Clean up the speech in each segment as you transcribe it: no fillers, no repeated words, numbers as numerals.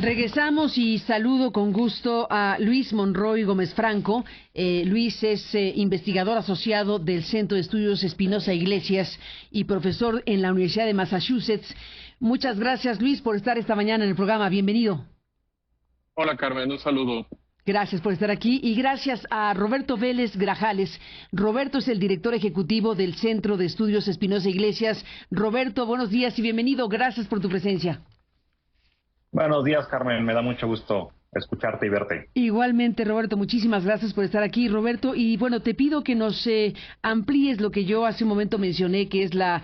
Regresamos y saludo con gusto a Luis Monroy Gómez Franco. Luis es investigador asociado del Centro de Estudios Espinosa Iglesias y profesor en la Universidad de Massachusetts. Muchas gracias, Luis, por estar esta mañana en el programa. Bienvenido. Hola, Carmen, un saludo. Gracias por estar aquí y gracias a Roberto Vélez Grajales. Roberto es el director ejecutivo del Centro de Estudios Espinosa Iglesias. Roberto, buenos días y bienvenido. Gracias por tu presencia. Buenos días, Carmen. Me da mucho gusto escucharte y verte. Igualmente, Roberto, muchísimas gracias por estar aquí, Roberto. Y bueno, te pido que nos amplíes lo que yo hace un momento mencioné, que es la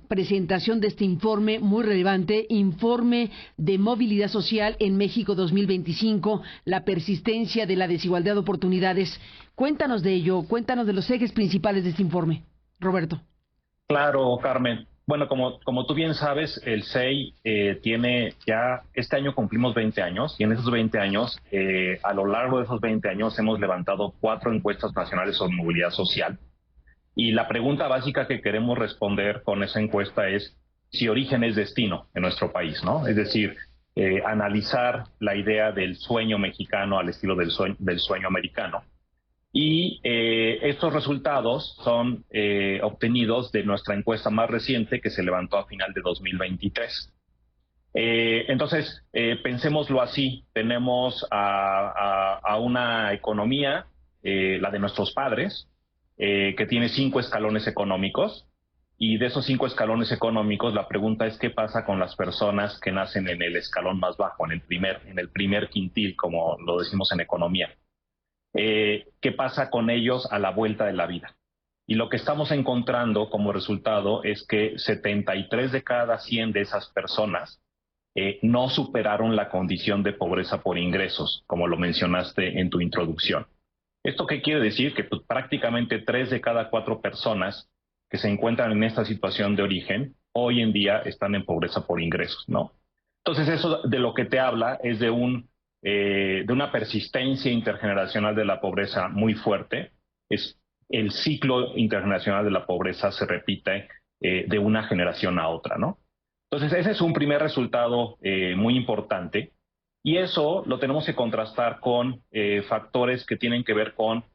presentación de este informe muy relevante, Informe de Movilidad Social en México 2025, la persistencia de la desigualdad de oportunidades. Cuéntanos de ello, cuéntanos de los ejes principales de este informe, Roberto. Claro, Carmen. Bueno, como tú bien sabes, el SEI tiene ya, este año cumplimos 20 años y en esos 20 años, a lo largo de esos 20 años hemos levantado 4 encuestas nacionales sobre movilidad social. Y la pregunta básica que queremos responder con esa encuesta es si origen es destino en nuestro país, ¿no? Es decir, analizar la idea del sueño mexicano al estilo del sueño americano. Y estos resultados son obtenidos de nuestra encuesta más reciente que se levantó a final de 2023. Entonces, pensémoslo así, tenemos a una economía, la de nuestros padres, que tiene 5 escalones económicos, y de esos 5 escalones económicos la pregunta es qué pasa con las personas que nacen en el escalón más bajo, en el primer quintil, como lo decimos en economía. ¿Qué pasa con ellos a la vuelta de la vida? Y lo que estamos encontrando como resultado es que 73 de cada 100 de esas personas no superaron la condición de pobreza por ingresos, como lo mencionaste en tu introducción. ¿Esto qué quiere decir? Que pues, prácticamente 3 de cada 4 personas que se encuentran en esta situación de origen hoy en día están en pobreza por ingresos, ¿no? Entonces eso de lo que te habla es de una persistencia intergeneracional de la pobreza muy fuerte. El ciclo intergeneracional de la pobreza se repite de una generación a otra, ¿no? Entonces ese es un primer resultado muy importante y eso lo tenemos que contrastar con factores que tienen que ver con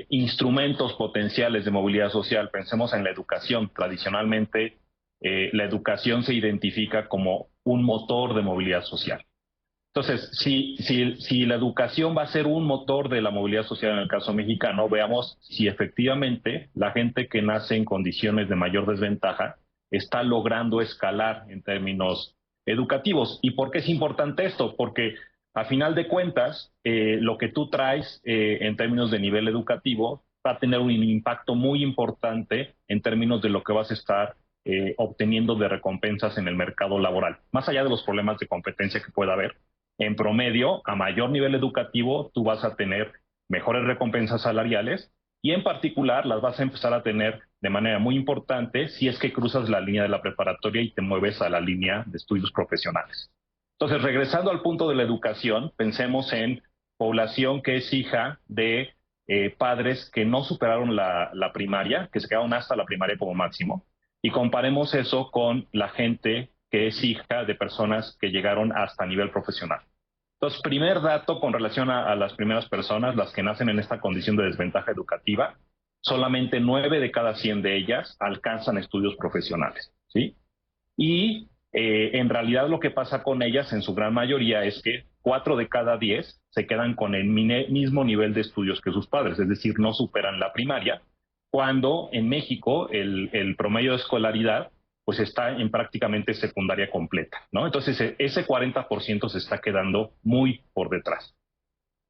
instrumentos potenciales de movilidad social. Pensemos en la educación. Tradicionalmente la educación se identifica como un motor de movilidad social. Entonces, si la educación va a ser un motor de la movilidad social en el caso mexicano, veamos si efectivamente la gente que nace en condiciones de mayor desventaja está logrando escalar en términos educativos. ¿Y por qué es importante esto? Porque a final de cuentas, lo que tú traes en términos de nivel educativo va a tener un impacto muy importante en términos de lo que vas a estar obteniendo de recompensas en el mercado laboral, más allá de los problemas de competencia que pueda haber. En promedio, a mayor nivel educativo, tú vas a tener mejores recompensas salariales y en particular las vas a empezar a tener de manera muy importante si es que cruzas la línea de la preparatoria y te mueves a la línea de estudios profesionales. Entonces, regresando al punto de la educación, pensemos en población que es hija de padres que no superaron la primaria, que se quedaron hasta la primaria como máximo, y comparemos eso con la gente que es hija de personas que llegaron hasta nivel profesional. Entonces, primer dato con relación a las primeras personas, las que nacen en esta condición de desventaja educativa, solamente 9 de cada 100 de ellas alcanzan estudios profesionales, ¿sí? Y en realidad lo que pasa con ellas en su gran mayoría es que 4 de cada 10 se quedan con el mismo nivel de estudios que sus padres, es decir, no superan la primaria, cuando en México el promedio de escolaridad pues está en prácticamente secundaria completa, ¿no? Entonces ese 40% se está quedando muy por detrás.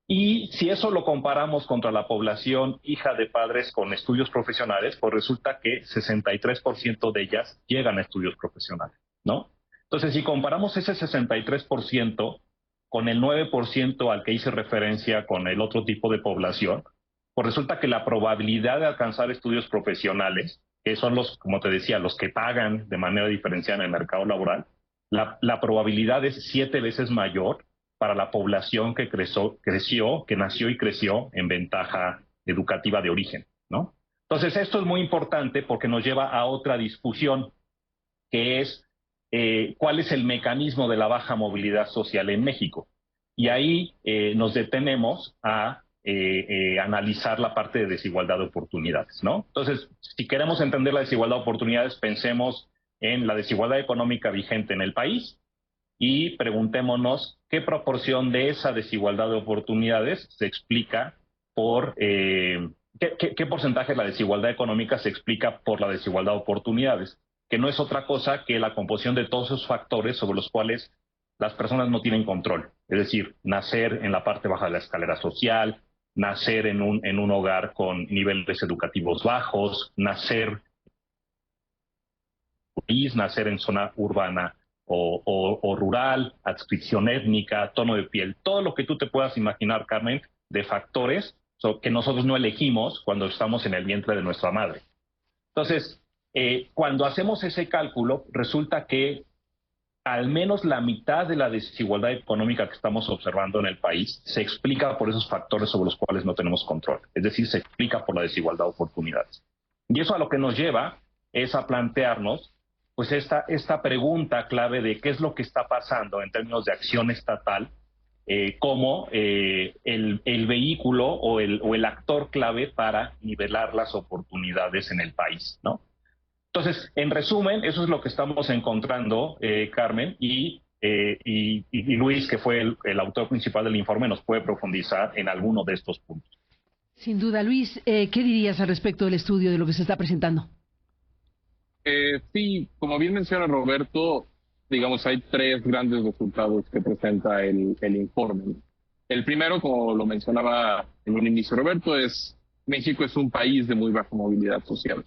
Y si eso lo comparamos contra la población hija de padres con estudios profesionales, pues resulta que 63% de ellas llegan a estudios profesionales, ¿no? Entonces, si comparamos ese 63% con el 9% al que hice referencia con el otro tipo de población, pues resulta que la probabilidad de alcanzar estudios profesionales, que son los, como te decía, los que pagan de manera diferenciada en el mercado laboral, la probabilidad es 7 veces mayor para la población que que nació y creció en ventaja educativa de origen, ¿no? Entonces, esto es muy importante porque nos lleva a otra discusión, que es cuál es el mecanismo de la baja movilidad social en México. Y ahí nos detenemos a analizar la parte de desigualdad de oportunidades, ¿no? Entonces, si queremos entender la desigualdad de oportunidades, pensemos en la desigualdad económica vigente en el país y preguntémonos qué proporción de esa desigualdad de oportunidades se explica por... ¿Qué porcentaje de la desigualdad económica se explica por la desigualdad de oportunidades? Que no es otra cosa que la composición de todos esos factores sobre los cuales las personas no tienen control. Es decir, nacer en la parte baja de la escalera social, nacer en un hogar con niveles educativos bajos, nacer en zona urbana o rural, adscripción étnica, tono de piel, todo lo que tú te puedas imaginar, Carmen, de factores que nosotros no elegimos cuando estamos en el vientre de nuestra madre. Entonces, cuando hacemos ese cálculo, resulta que al menos la mitad de la desigualdad económica que estamos observando en el país se explica por esos factores sobre los cuales no tenemos control. Es decir, se explica por la desigualdad de oportunidades. Y eso a lo que nos lleva es a plantearnos pues esta pregunta clave de qué es lo que está pasando en términos de acción estatal, como el vehículo o el actor clave para nivelar las oportunidades en el país, ¿no? Entonces, en resumen, eso es lo que estamos encontrando, Carmen, y Luis, que fue el autor principal del informe, nos puede profundizar en alguno de estos puntos. Sin duda, Luis, ¿qué dirías al respecto del estudio, de lo que se está presentando? Sí, como bien menciona Roberto, digamos, hay tres grandes resultados que presenta el informe. El primero, como lo mencionaba en un inicio Roberto, es México es un país de muy baja movilidad social.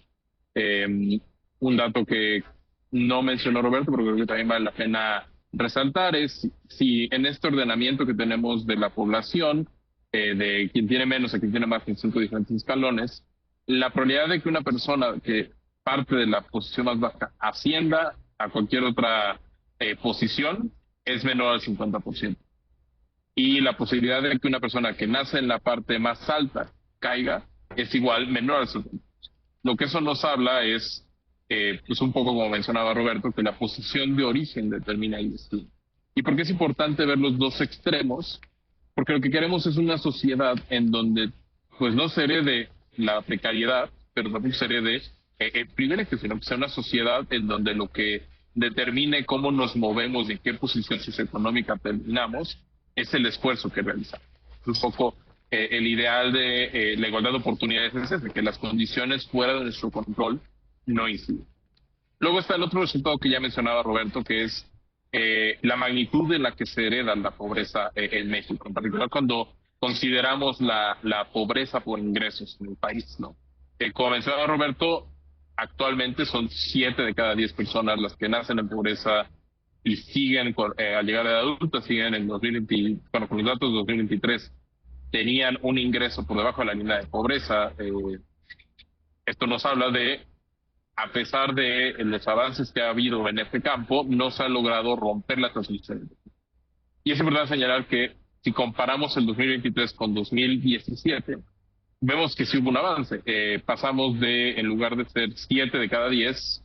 Un dato que no mencionó Roberto, pero creo que también vale la pena resaltar, es si en este ordenamiento que tenemos de la población, de quien tiene menos a quien tiene más en 5 diferentes escalones, la probabilidad de que una persona que parte de la posición más baja ascienda a cualquier otra posición es menor al 50%. Y la posibilidad de que una persona que nace en la parte más alta caiga es igual, menor al 50%. Lo que eso nos habla es, pues un poco como mencionaba Roberto, que la posición de origen determina el destino. ¿Y por qué es importante ver los dos extremos? Porque lo que queremos es una sociedad en donde pues no se herede la precariedad, pero tampoco se herede el privilegio, sino que sea una sociedad en donde lo que determine cómo nos movemos y en qué posición socioeconómica terminamos es el esfuerzo que realizamos. Un poco el ideal de la igualdad de oportunidades es ese, que las condiciones fuera de nuestro control no inciden. Luego está el otro resultado que ya mencionaba Roberto, que es la magnitud en la que se hereda la pobreza en México, en particular cuando consideramos la pobreza por ingresos en el país, ¿no? Como mencionaba Roberto, actualmente son 7 de cada 10 personas las que nacen en pobreza y siguen al llegar a la adulta, siguen en 2020, bueno, con los datos de 2023, tenían un ingreso por debajo de la línea de pobreza. Esto nos habla de, a pesar de los avances que ha habido en este campo, no se ha logrado romper la transmisión. Y es importante señalar que si comparamos el 2023 con 2017, vemos que sí hubo un avance. Pasamos de, en lugar de ser 7 de cada 10,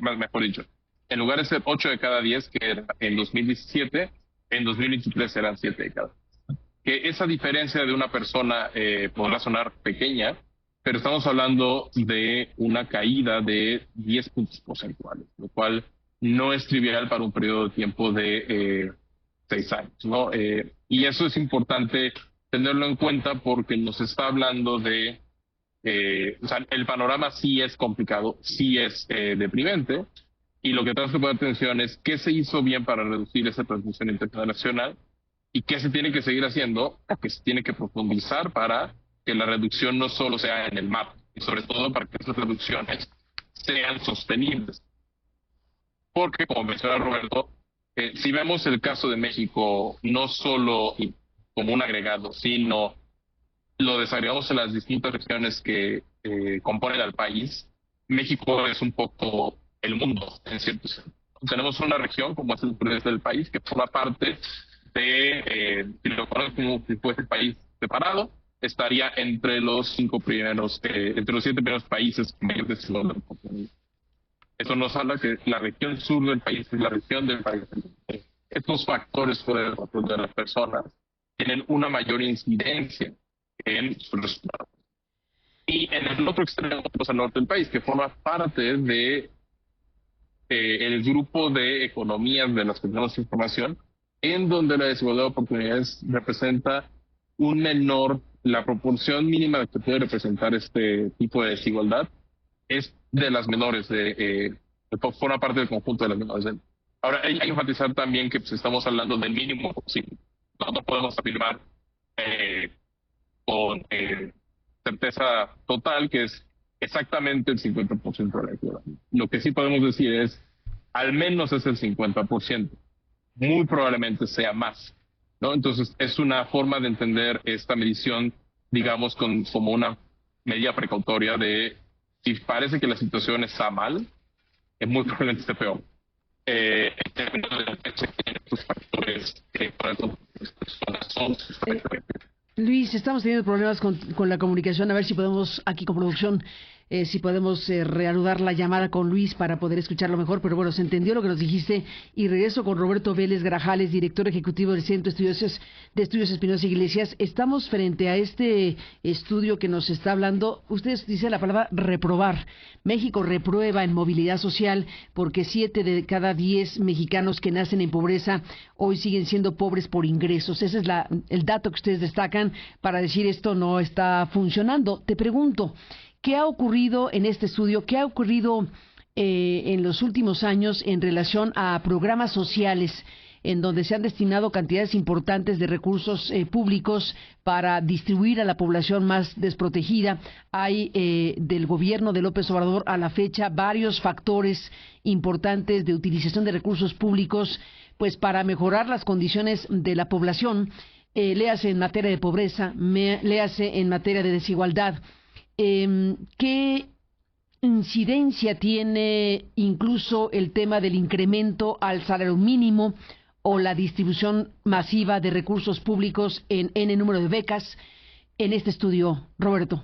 mejor dicho, en lugar de ser 8 de cada 10, que era en 2017, en 2023 eran 7 de cada 10. Que esa diferencia de una persona podrá sonar pequeña, pero estamos hablando de una caída de 10 puntos porcentuales, lo cual no es trivial para un periodo de tiempo de 6 años, ¿no? Y eso es importante tenerlo en cuenta porque nos está hablando de, o sea, el panorama sí es complicado, sí es deprimente, y lo que tenemos que poner atención es qué se hizo bien para reducir esa transmisión intergeneracional y qué se tiene que seguir haciendo o que se tiene que profundizar para que la reducción no solo sea en el mapa, y sobre todo para que esas reducciones sean sostenibles. Porque, como mencionaba Roberto, si vemos el caso de México no solo como un agregado, sino lo desagregamos en las distintas regiones que componen al país, México es un poco el mundo, en cierto sentido. Tenemos una región, como es el sureste del país, que forma parte de, si lo ponemos como si fuese el país separado, estaría entre los 5 primeros, entre los 7 primeros países con mayor desigualdad. Eso nos habla que la región sur del país es la región del país. Estos factores de las personas tienen una mayor incidencia en sus resultados. Y en el otro extremo, al norte del país, que forma parte de el grupo de economías de las que tenemos información, en donde la desigualdad de oportunidades representa la proporción mínima que puede representar este tipo de desigualdad es de las menores, forma parte del conjunto de las menores. Ahora, hay que enfatizar también que pues, estamos hablando del mínimo posible. No podemos afirmar con certeza total que es exactamente el 50% de la equidad. Lo que sí podemos decir es, al menos es el 50%. Muy probablemente sea más, ¿no? Entonces, es una forma de entender esta medición, digamos, como una medida precautoria de si parece que la situación está mal, es muy probablemente esté peor. En términos de estos factores para todas las personas son sus factores. Luis, estamos teniendo problemas con la comunicación. A ver si podemos, aquí con producción, si podemos reanudar la llamada con Luis para poder escucharlo mejor. Pero bueno, se entendió lo que nos dijiste. Y regreso con Roberto Vélez Grajales, director ejecutivo del Centro de Estudios Espinosa Iglesias. Estamos frente a este estudio que nos está hablando. Ustedes dicen la palabra reprobar. México reprueba en movilidad social porque 7 de cada 10 mexicanos que nacen en pobreza hoy siguen siendo pobres por ingresos. Ese es el dato que ustedes destacan para decir esto no está funcionando. Te pregunto, ¿qué ha ocurrido en este estudio? ¿Qué ha ocurrido en los últimos años en relación a programas sociales en donde se han destinado cantidades importantes de recursos públicos para distribuir a la población más desprotegida? Hay del gobierno de López Obrador a la fecha varios factores importantes de utilización de recursos públicos pues para mejorar las condiciones de la población, léase en materia de pobreza, léase en materia de desigualdad. ¿Qué incidencia tiene incluso el tema del incremento al salario mínimo o la distribución masiva de recursos públicos en N número de becas en este estudio, Roberto?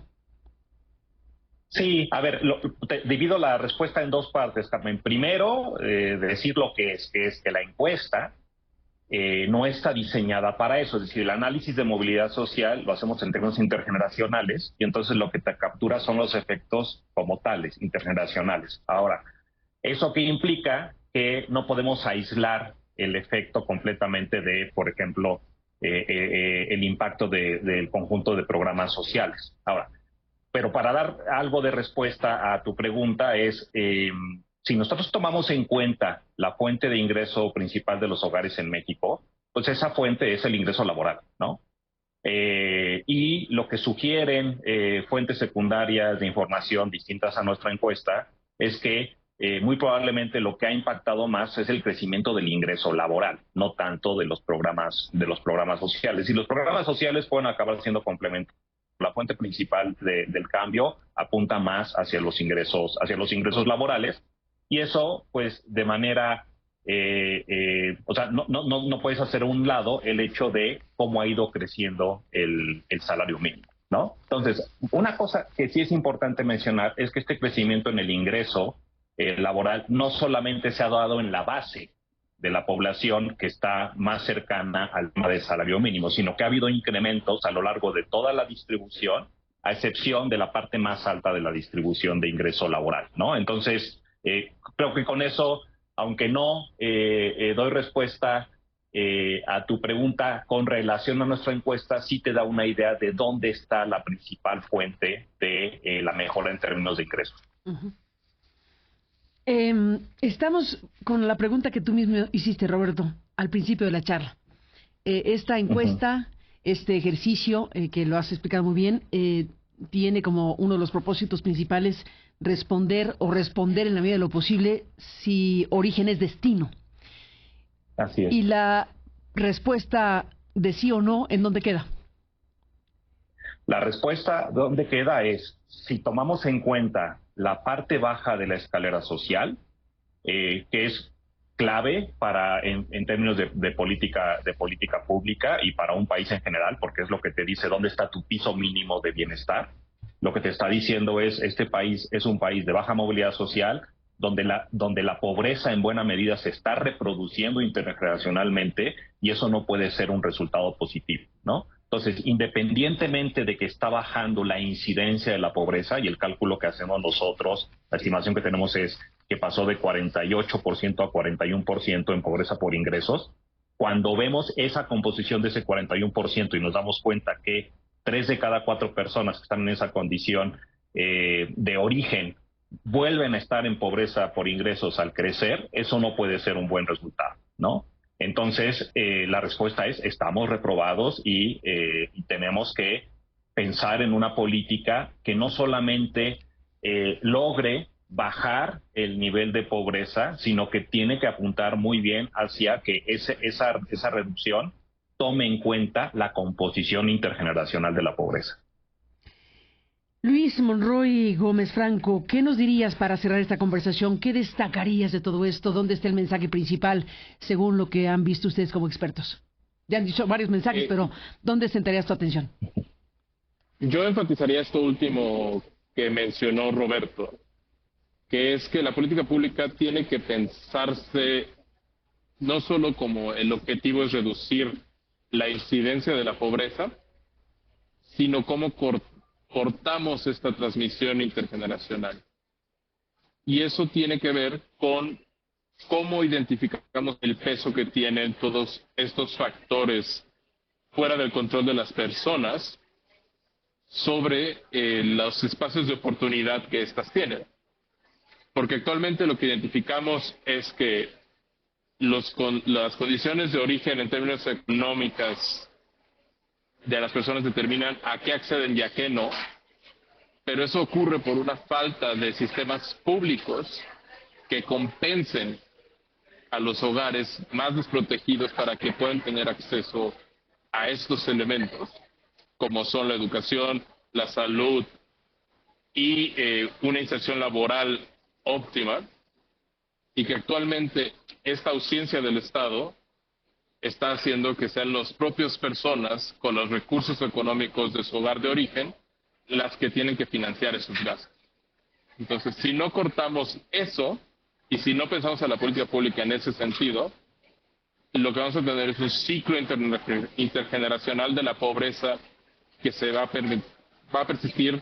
Sí, a ver, divido la respuesta en dos partes, Carmen. Primero, decir lo que es que la encuesta no está diseñada para eso. Es decir, el análisis de movilidad social lo hacemos en términos intergeneracionales y entonces lo que te captura son los efectos como tales, intergeneracionales. Ahora, ¿eso qué implica? Que no podemos aislar el efecto completamente de, por ejemplo, el impacto del conjunto de programas sociales. Ahora, pero para dar algo de respuesta a tu pregunta es... si nosotros tomamos en cuenta la fuente de ingreso principal de los hogares en México, pues esa fuente es el ingreso laboral, ¿no? Y lo que sugieren fuentes secundarias de información distintas a nuestra encuesta es que muy probablemente lo que ha impactado más es el crecimiento del ingreso laboral, no tanto de los programas sociales. Y los programas sociales pueden acabar siendo complementarios. La fuente principal del cambio apunta más hacia los ingresos laborales. Y eso, pues, de manera, o sea, no puedes hacer a un lado el hecho de cómo ha ido creciendo el salario mínimo, ¿no? Entonces, una cosa que sí es importante mencionar es que este crecimiento en el ingreso laboral no solamente se ha dado en la base de la población que está más cercana al tema del salario mínimo, sino que ha habido incrementos a lo largo de toda la distribución, a excepción de la parte más alta de la distribución de ingreso laboral, ¿no? Entonces, creo que con eso, aunque no doy respuesta a tu pregunta con relación a nuestra encuesta, sí te da una idea de dónde está la principal fuente de la mejora en términos de ingresos. Uh-huh. Estamos con la pregunta que tú mismo hiciste, Roberto, al principio de la charla. Esta encuesta, este ejercicio, que lo has explicado muy bien, tiene como uno de los propósitos principales responder en la medida de lo posible si origen es destino. Así es. Y la respuesta de sí o no, ¿en dónde queda? La respuesta ¿dónde queda? Es, si tomamos en cuenta la parte baja de la escalera social, que es clave en términos de política pública y para un país en general, porque es lo que te dice dónde está tu piso mínimo de bienestar. Lo que te está diciendo es, este país es un país de baja movilidad social, donde la pobreza en buena medida se está reproduciendo intergeneracionalmente, y eso no puede ser un resultado positivo, ¿no? Entonces, independientemente de que está bajando la incidencia de la pobreza, y el cálculo que hacemos nosotros, la estimación que tenemos es que pasó de 48% a 41% en pobreza por ingresos. Cuando vemos esa composición de ese 41% y nos damos cuenta que 3 de cada 4 personas que están en esa condición de origen vuelven a estar en pobreza por ingresos al crecer, eso no puede ser un buen resultado, ¿no? Entonces, la respuesta es, estamos reprobados y tenemos que pensar en una política que no solamente logre bajar el nivel de pobreza, sino que tiene que apuntar muy bien hacia que esa reducción tome en cuenta la composición intergeneracional de la pobreza. Luis Monroy Gómez Franco, ¿qué nos dirías para cerrar esta conversación? ¿Qué destacarías de todo esto? ¿Dónde está el mensaje principal, según lo que han visto ustedes como expertos? Ya han dicho varios mensajes, pero ¿dónde centrarías tu atención? Yo enfatizaría esto último que mencionó Roberto, que es que la política pública tiene que pensarse no solo como el objetivo es reducir la incidencia de la pobreza, sino cómo cortamos esta transmisión intergeneracional. Y eso tiene que ver con cómo identificamos el peso que tienen todos estos factores fuera del control de las personas sobre los espacios de oportunidad que éstas tienen. Porque actualmente lo que identificamos es que las condiciones de origen en términos económicas de las personas determinan a qué acceden y a qué no, pero eso ocurre por una falta de sistemas públicos que compensen a los hogares más desprotegidos para que puedan tener acceso a estos elementos, como son la educación, la salud y una inserción laboral óptima, y que actualmente esta ausencia del Estado está haciendo que sean las propias personas con los recursos económicos de su hogar de origen las que tienen que financiar esos gastos. Entonces, si no cortamos eso y si no pensamos en la política pública en ese sentido, lo que vamos a tener es un ciclo intergeneracional de la pobreza que se va a persistir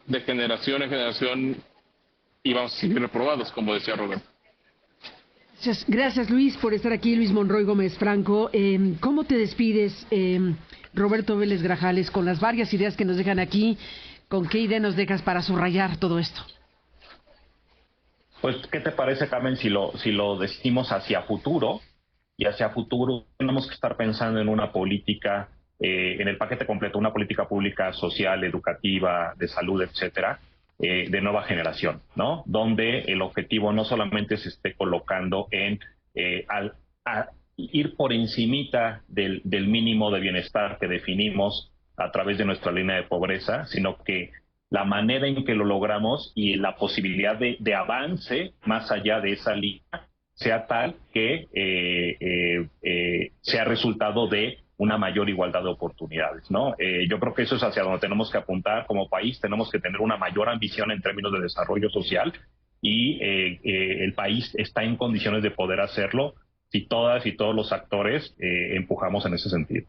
de generación en generación y vamos a seguir reprobados, como decía Roberto. Gracias, Luis, por estar aquí. Luis Monroy Gómez Franco. ¿Cómo te despides, Roberto Vélez Grajales, con las varias ideas que nos dejan aquí? ¿Con qué idea nos dejas para subrayar todo esto? Pues, ¿qué te parece, Carmen, si lo decimos hacia futuro? Y hacia futuro tenemos que estar pensando en una política, en el paquete completo, una política pública social, educativa, de salud, etcétera, de nueva generación, ¿no? Donde el objetivo no solamente se esté colocando en ir por encimita del mínimo de bienestar que definimos a través de nuestra línea de pobreza, sino que la manera en que lo logramos y la posibilidad de avance más allá de esa línea sea tal que sea resultado de una mayor igualdad de oportunidades, ¿no? Yo creo que eso es hacia donde tenemos que apuntar como país. Tenemos que tener una mayor ambición en términos de desarrollo social y el país está en condiciones de poder hacerlo si todas y todos los actores empujamos en ese sentido.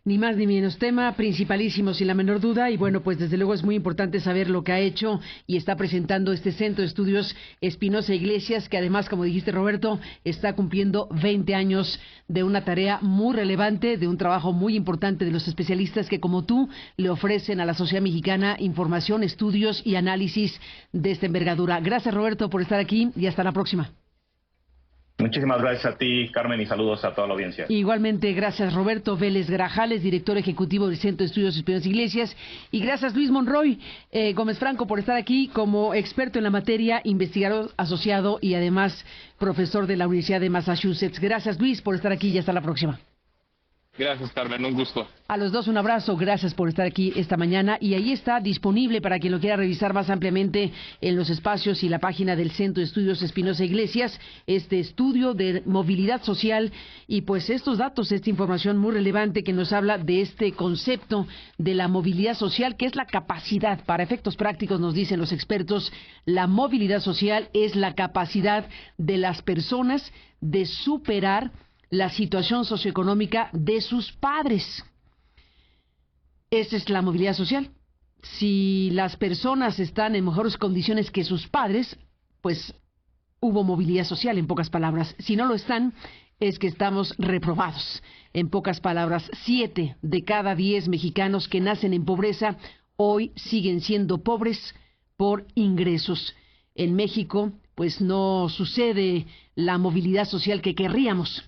Ni más ni menos, tema principalísimo, sin la menor duda, y bueno, pues desde luego es muy importante saber lo que ha hecho y está presentando este Centro de Estudios Espinosa Iglesias, que además, como dijiste, Roberto, está cumpliendo 20 años de una tarea muy relevante, de un trabajo muy importante de los especialistas que, como tú, le ofrecen a la sociedad mexicana información, estudios y análisis de esta envergadura. Gracias, Roberto, por estar aquí y hasta la próxima. Muchísimas gracias a ti, Carmen, y saludos a toda la audiencia. Igualmente, gracias Roberto Vélez Grajales, director ejecutivo del Centro de Estudios Espinosa Iglesias, y gracias Luis Monroy Gómez Franco por estar aquí como experto en la materia, investigador asociado y además profesor de la Universidad de Massachusetts. Gracias Luis por estar aquí y hasta la próxima. Gracias, Carmen, un gusto. A los dos un abrazo, gracias por estar aquí esta mañana y ahí está disponible para quien lo quiera revisar más ampliamente en los espacios y la página del Centro de Estudios Espinosa Iglesias, este estudio de movilidad social y pues estos datos, esta información muy relevante que nos habla de este concepto de la movilidad social, que es la capacidad, para efectos prácticos nos dicen los expertos, la movilidad social es la capacidad de las personas de superar la situación socioeconómica de sus padres. Esa es la movilidad social. Si las personas están en mejores condiciones que sus padres, pues hubo movilidad social, en pocas palabras. Si no lo están, es que estamos reprobados. En pocas palabras, 7 de cada 10 mexicanos que nacen en pobreza hoy siguen siendo pobres por ingresos. En México, pues no sucede la movilidad social que querríamos,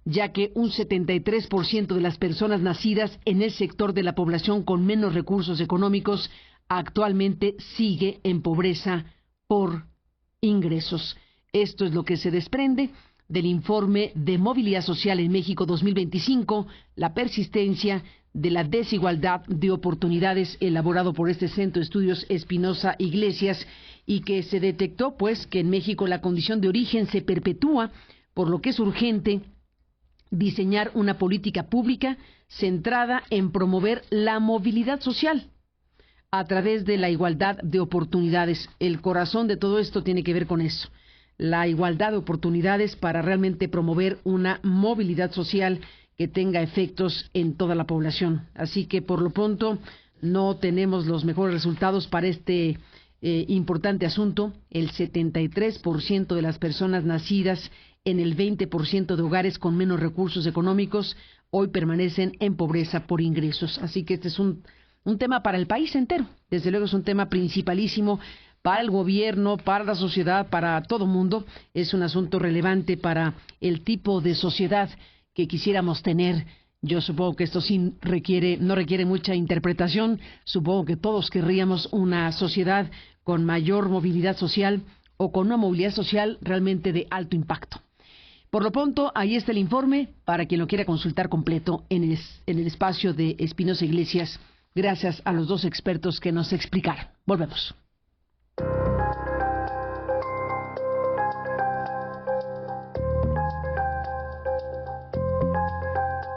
ya que un 73% de las personas nacidas en el sector de la población con menos recursos económicos actualmente sigue en pobreza por ingresos. Esto es lo que se desprende del informe de Movilidad Social en México 2025, la persistencia de la desigualdad de oportunidades, elaborado por este Centro de Estudios Espinosa Iglesias, y que se detectó pues que en México la condición de origen se perpetúa, por lo que es urgente diseñar una política pública centrada en promover la movilidad social a través de la igualdad de oportunidades. El corazón de todo esto tiene que ver con eso, la igualdad de oportunidades para realmente promover una movilidad social que tenga efectos en toda la población. Así que por lo pronto no tenemos los mejores resultados para este importante asunto. El 73% de las personas nacidas en el 20% de hogares con menos recursos económicos hoy permanecen en pobreza por ingresos. Así que este es un tema para el país entero. Desde luego es un tema principalísimo para el gobierno, para la sociedad, para todo mundo. Es un asunto relevante para el tipo de sociedad que quisiéramos tener. Yo supongo que esto sí no requiere mucha interpretación. Supongo que todos querríamos una sociedad con mayor movilidad social o con una movilidad social realmente de alto impacto. Por lo pronto, ahí está el informe para quien lo quiera consultar completo en el espacio de Espinosa Iglesias. Gracias a los dos expertos que nos explicaron. Volvemos.